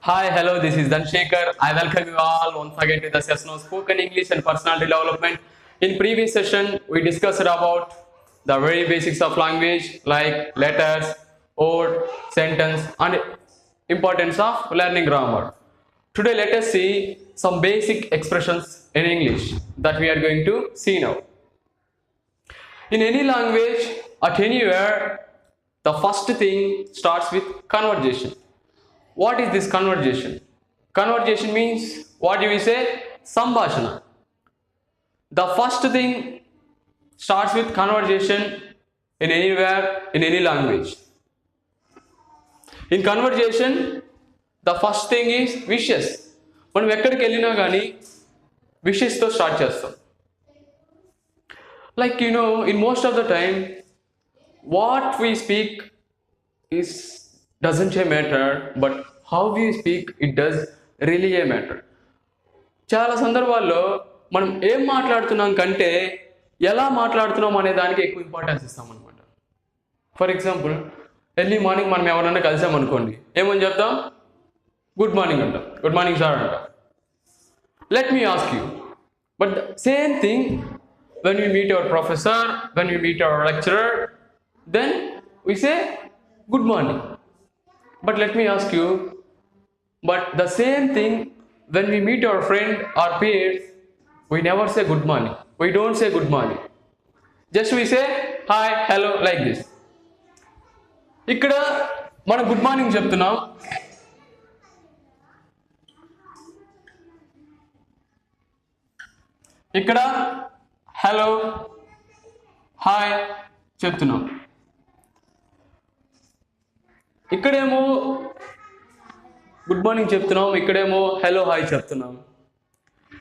Hi, hello, this is Dhanshekar. I welcome you all once again to the session of Spoken English and Personality Development. In previous session, we discussed about the very basics of language like letters, word, sentence and importance of learning grammar. Today, let us see some basic expressions in English that we are going to see now. In any language, at anywhere, the first thing starts with conversation. What is this conversation? Conversation means what do we say? Sambhashana. The first thing starts with conversation in anywhere, in any language. In conversation, the first thing is wishes. మనం ఎక్కడికి వెళ్ళినా కానీ విషెస్తో start చేస్తాం. Like in most of the time, what we speak is doesn't a matter, but how we speak it does really a matter. చాలా సందర్భాల్లో మనం ఏం మాట్లాడుతున్నాం కంటే ఎలా మాట్లాడుతున్నాం అనే దానికి ఎక్కువ ఇంపార్టెన్స్ ఇస్తాం అనమాట. ఫర్ ఎగ్జాంపుల్ ఎర్లీ మార్నింగ్ మనం ఎవరైనా కలిసామనుకోండి, ఏమని చెప్తాం? గుడ్ మార్నింగ్ అంటాం, గుడ్ మార్నింగ్ సార్ అంటాం. Let me ask you, but same thing when we meet our professor, when we meet our lecturer, then we say good morning. But let me ask you, but the same thing when we meet our friend or peers, we never say good morning. We don't say good morning. Just we say hi, hello like this. ఇక్కడ మనం good morning చెప్తున్నాం, ఇక్కడ hello hi చెప్తున్నాం. ఇక్కడేమో good morning చెప్తున్నాం, ఇక్కడేమో hello hi చెప్తున్నాం.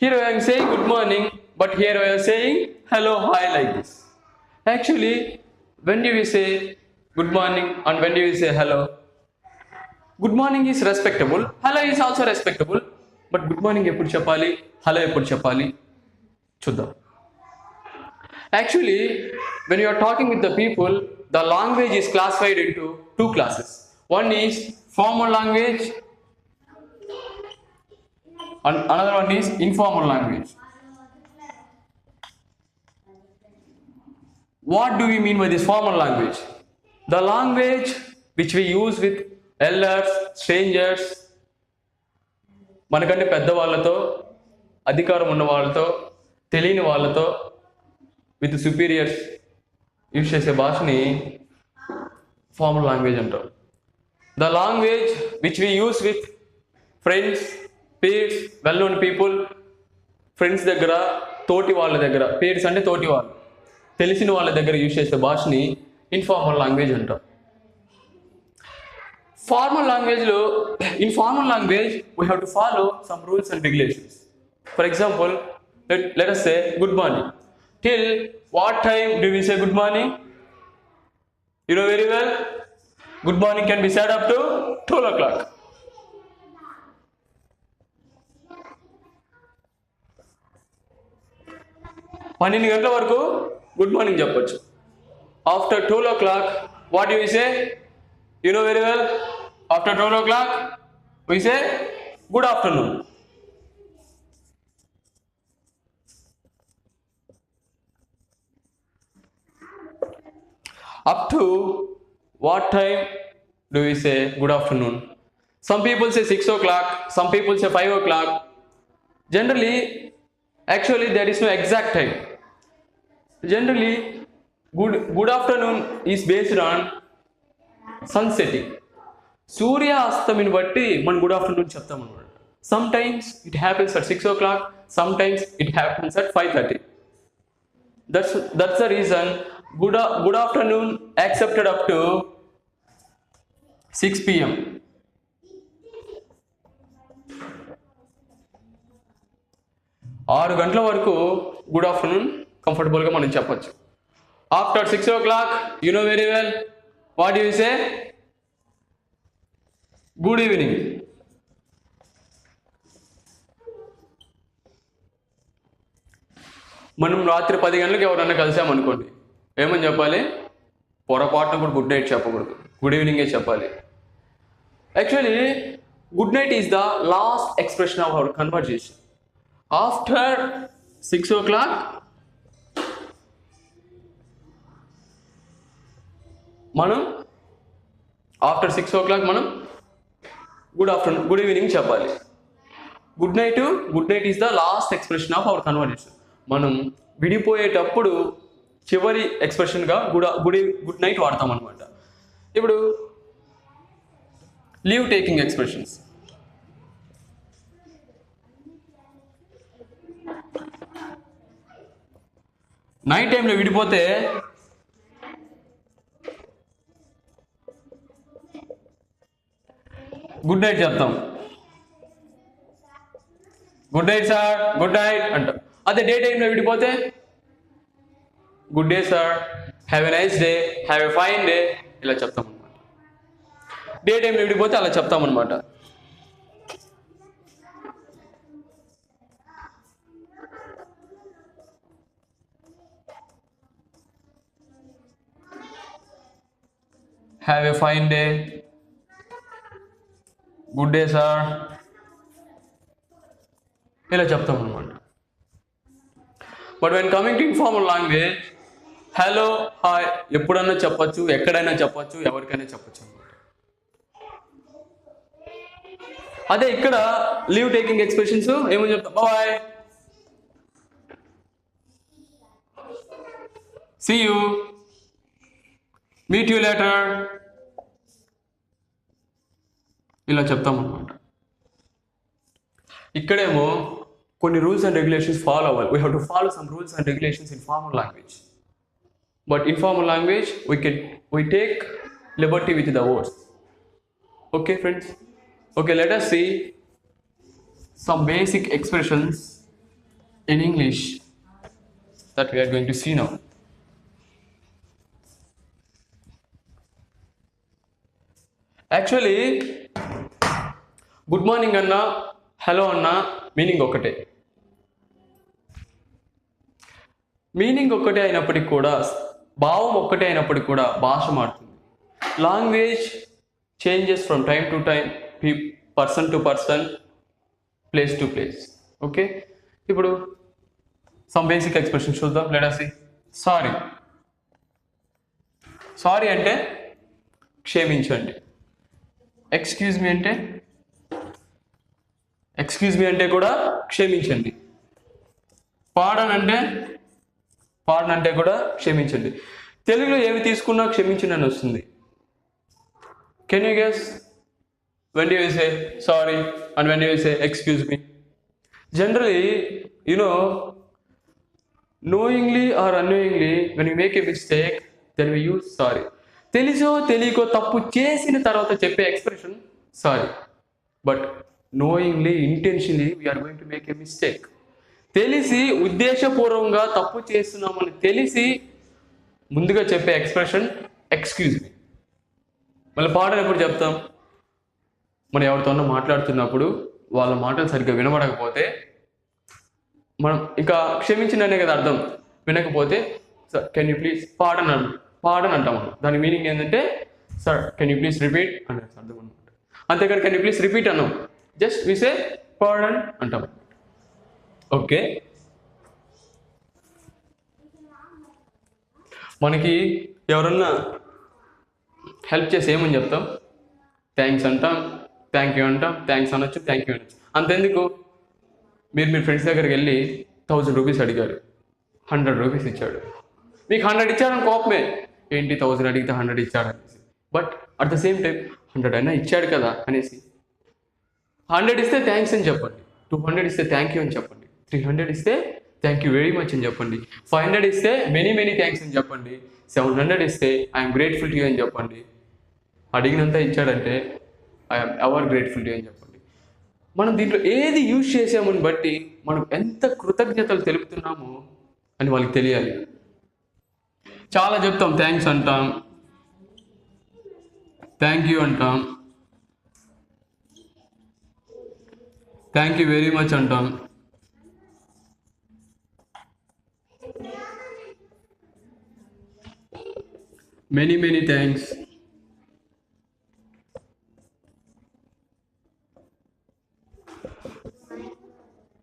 Here I am saying good morning, but here I am saying hello hi like this. Actually, when do we say good morning and when do we say hello? Good morning is respectable, hello is also respectable, but good morning ఎప్పుడు చెప్పాలి, hello ఎప్పుడు చెప్పాలి చూద్దాం. Actually, when you are talking with the people, the language is classified into two classes. One is formal language and another one is informal language. What do we mean by this formal language? The language which we use with elders, strangers, మనకంటే పెద్దవాళ్ళతో, అధికారం ఉన్న వాళ్ళతో, తెలియని వాళ్ళతో, with superiors use చేసే భాషని formal language అంటారు. The language which we use with friends, peers, well known people, friends దగ్గర, తోటి వాళ్ళ దగ్గర, పీర్స్ అంటే తోటి వాళ్ళు, తెలిసిన వాళ్ళ దగ్గర యూజ్ చేసే భాషని ఇన్ఫార్మల్ లాంగ్వేజ్ అంటారు. ఫార్మల్ లాంగ్వేజ్లో, in formal language we have to follow some rules and regulations. For example, let us say good morning. Till what time do we say good morning? You know very well, good morning can be said up to 12 o'clock. పన్నెండు గంటల వరకు good morning చెప్పొచ్చు. After 12 o'clock, what do we say? You know very well, after 12 o'clock we say good afternoon. Up to what time do we say good afternoon? Some people say 6 o'clock, some people say 5 o'clock. Generally, actually there is no exact time. Generally, good afternoon is based on sunsetting. సూర్య అస్తమిని బట్టి మనం good afternoon చెప్తాం అన్నమాట. Sometimes it happens at 6 o'clock, sometimes it happens at 5:30. That's the reason good afternoon accepted up to 6 p.m. ఆరు గంటల వరకు good afternoon కంఫర్టబుల్గా మనం చెప్పచ్చు. After 6 o'clock, you know very well, what do you say? Good evening. మనం రాత్రి 10 గంటలకు ఎవరన్నా కలిసామనుకోండి, ఏమని చెప్పాలి? పొరపాటున కూడా గుడ్ నైట్ చెప్పకూడదు, గుడ్ ఈవినింగే చెప్పాలి. Actually Good night is the last expression of our conversation. After 6 o'clock, మనం ఆఫ్టర్ 6 o'clock మనం గుడ్ ఆఫ్టర్నూన్, గుడ్ ఈవినింగ్ చెప్పాలి. Good night is the last expression of our conversation. మనం విడిపోయేటప్పుడు చివరి ఎక్స్ప్రెషన్గా గుడ్ నైట్ వాడతాం అనమాట. ఇప్పుడు లీవ్ టేకింగ్ ఎక్స్ప్రెషన్స్. నైట్ టైంలో విడిపోతే గుడ్ నైట్ చెప్తాం. Good night sir, good night అంటాం. అదే డే టైంలో విడిపోతే good day sir, have a nice day, have a fine day ఇలా చెప్తాం అనమాట. డే టైంలో విడిపోతే అలా చెప్తాం అనమాట. Have a fine day, good day sir ఇలా చెప్తాం అనమాట. But when coming to informal language, hello, hi ఎప్పుడన్నా చెప్పచ్చు, ఎక్కడైనా చెప్పచ్చు, ఎవరికైనా చెప్పచ్చు అనమాట. అదే ఇక్కడ లీవ్ టేకింగ్ ఎక్స్ప్రెషన్స్ ఏమని చెప్తాం? Bye, see you, meet you later ఇలా చెప్తాం అనమాట. ఇక్కడేమో కొన్ని రూల్స్ అండ్ రెగ్యులేషన్స్ ఫాలో అవ్వాలి. We have to follow some rules and regulations in formal language. But in formal language we take liberty with the words. Okay friends, okay, let us see some basic expressions in English that we are going to see now. Actually, good morning అన్న, hello అన్న meaning ఒకటే. Meaning ఒక్కటే అయినప్పటికీ కూడా, భావం ఒక్కటే అయినప్పటికీ కూడా భాష మారుతుంది. Language changes from time to time, person to person, place to place. Okay, ఇప్పుడు సమ్ బేసిక్ ఎక్స్ప్రెషన్ చూద్దాం. Let us see. Sorry. Sorry అంటే క్షమించండి. ఎక్స్క్యూజ్ మీ అంటే కూడా క్షమించండి. పాడన్ అంటే కూడా క్షమించండి. తెలుగులో ఏమి తీసుకున్నా క్షమించండి అని వస్తుంది. Can you guess when do you say sorry and when do you say excuse me? Generally, you know, knowingly or unknowingly, when we make a mistake, then we use sorry. తెలిసో తెలియకో తప్పు చేసిన తర్వాత చెప్పే expression sorry. But knowingly, intentionally, we are going to make a mistake. తెలిసి ఉద్దేశపూర్వకంగా తప్పు చేస్తున్నామని తెలిసి ముందుగా చెప్పే ఎక్స్ప్రెషన్ ఎక్స్క్యూజ్ మీ. మళ్ళీ పాటలు ఎప్పుడు చెప్తాం? మనం ఎవరితోనో మాట్లాడుతున్నప్పుడు వాళ్ళ మాటలు సరిగ్గా వినబడకపోతే మనం ఇంకా క్షమించిందనే కదా అర్థం. వినకపోతే సార్ కెన్ యూ ప్లీజ్ పాడన్ అంటాం. దాని మీనింగ్ ఏంటంటే sir can you please repeat అనే అర్థం అనమాట. అంతేకాని కెన్ యూ ప్లీజ్ రిపీట్ అన్నాం, జస్ట్ వి సే పాడన్ అంటాం. ఓకే, మనకి ఎవరన్నా హెల్ప్ చేసి ఏమని చెప్తాం? థ్యాంక్స్ అంటాం, థ్యాంక్ యూ అంటాం, థ్యాంక్స్ అనొచ్చు, థ్యాంక్ యూ అనొచ్చు. అంతెందుకు, మీరు మీ ఫ్రెండ్స్ దగ్గరికి వెళ్ళి 1000 రూపీస్ అడిగారు, 100 రూపీస్ ఇచ్చాడు. మీకు 100 ఇచ్చాడని కోపమే, ఏంటి 1000 అడిగితే 100 ఇచ్చాడు అనేసి. But at the same time 100 అయినా ఇచ్చాడు కదా అనేసి 100 ఇస్తే థ్యాంక్స్ అని చెప్పండి, 200 ఇస్తే థ్యాంక్ యూ అని చెప్పండి, 300 ఇస్తే థ్యాంక్ యూ వెరీ మచ్ అని చెప్పండి, 500 ఇస్తే మెనీ మెనీ థ్యాంక్స్ అని చెప్పండి, 700 ఇస్తే ఐఎమ్ గ్రేట్ఫుల్ టు యూ అని చెప్పండి. అడిగినంత ఇచ్చాడంటే I'm ever grateful to you అని చెప్పండి. మనం దీంట్లో ఏది యూజ్ చేసామని బట్టి మనం ఎంత కృతజ్ఞతలు తెలుపుతున్నామో అని వాళ్ళకి తెలియాలి. చాలా చెప్తాం, థ్యాంక్స్ అంటాం, థ్యాంక్ యూ అంటాం, థ్యాంక్ యూ వెరీ మచ్ అంటాం. Many many thanks.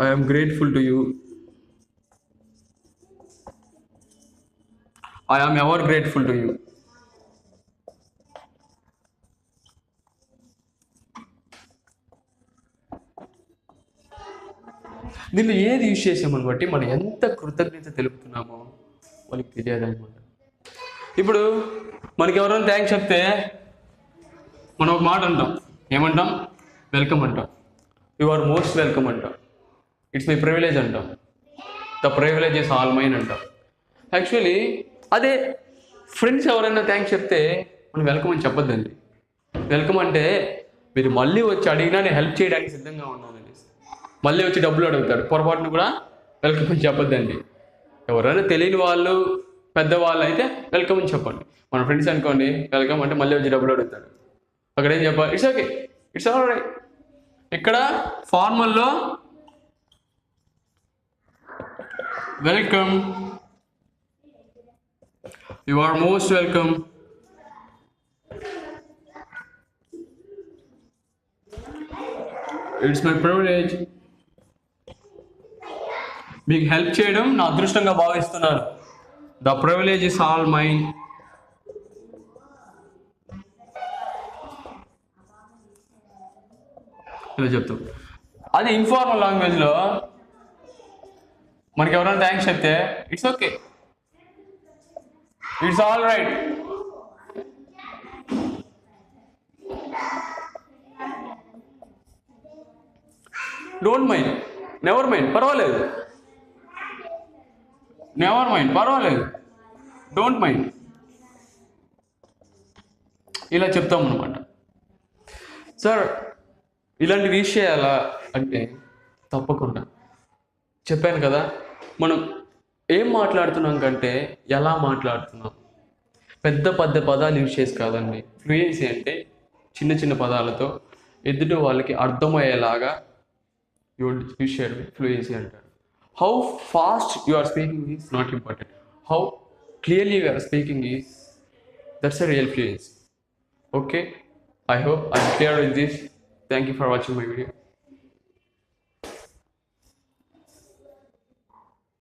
I am grateful to you. I am ever grateful to you. దీనిలో ఏది యూజ్ చేసామని బట్టి మనం ఎంత కృతజ్ఞత తెలుపుతున్నామో వాళ్ళకి తెలియదు అనమాట. ఇప్పుడు మనకి ఎవరైనా థ్యాంక్స్ చెప్తే మనం ఒక మాట అంటాం. ఏమంటాం? వెల్కమ్ అంటాం. యు ఆర్ మోస్ట్ వెల్కమ్ అంటాం. ఇట్స్ మై ప్రివిలేజ్ అంటాం. The privilege is all mine అంటాం. యాక్చువల్లీ అదే ఫ్రెండ్స్ ఎవరైనా థ్యాంక్స్ చెప్తే మనం వెల్కమ్ అని చెప్పొద్దండి. వెల్కమ్ అంటే మీరు మళ్ళీ వచ్చి అడిగినా నేను హెల్ప్ చేయడానికి సిద్ధంగా ఉన్నాను అనేసి. మళ్ళీ వచ్చి డబ్బులు అడుగుతారు, పొరపాటును కూడా వెల్కమ్ అని చెప్పొద్దండి. ఎవరైనా తెలియని వాళ్ళు, పెద్దవాళ్ళు అయితే వెల్కమ్ అని చెప్పండి. మన ఫ్రెండ్స్ అనుకోండి, వెల్కమ్ అంటే మళ్ళీ వచ్చి డబ్బులు అడుగుతాడు. అక్కడ ఏం చెప్పాలి? It's okay, it's all right. ఇక్కడ ఫార్మల్లో welcome, you are most welcome, it's my privilege. మీకు హెల్ప్ చేయడం నా అదృష్టంగా భావిస్తున్నాను. The privilege is all mine. ఇలా చెప్తాం. అది ఇన్ఫార్మల్ లాంగ్వేజ్లో మనకి ఎవరైనా థ్యాంక్స్ చెప్తే it's okay, it's all right, don't mind, never mind, పర్వాలేదు, నెవర్ మైండ్, పర్వాలేదు, డోంట్ మైండ్, ఇలా చెప్తాం అనమాట. సార్ ఇలాంటి రీచ్ చేయాలా అంటే తప్పకుండా చెప్పాను కదా, మనం ఏం మాట్లాడుతున్నాం కంటే ఎలా మాట్లాడుతున్నాం. పెద్ద పెద్ద పదాలు యూజ్ చేసి కాదండి. ఫ్లూయెన్సీ అంటే చిన్న చిన్న పదాలతో ఎదుటి వాళ్ళకి అర్థమయ్యేలాగా యూజ్ చేయడం ఫ్లూయెన్సీ అంటారు. How fast you are speaking is not important. How clearly you are speaking is, that's a real fluency. Okay, I hope I'm clear with this. Thank you for watching my video.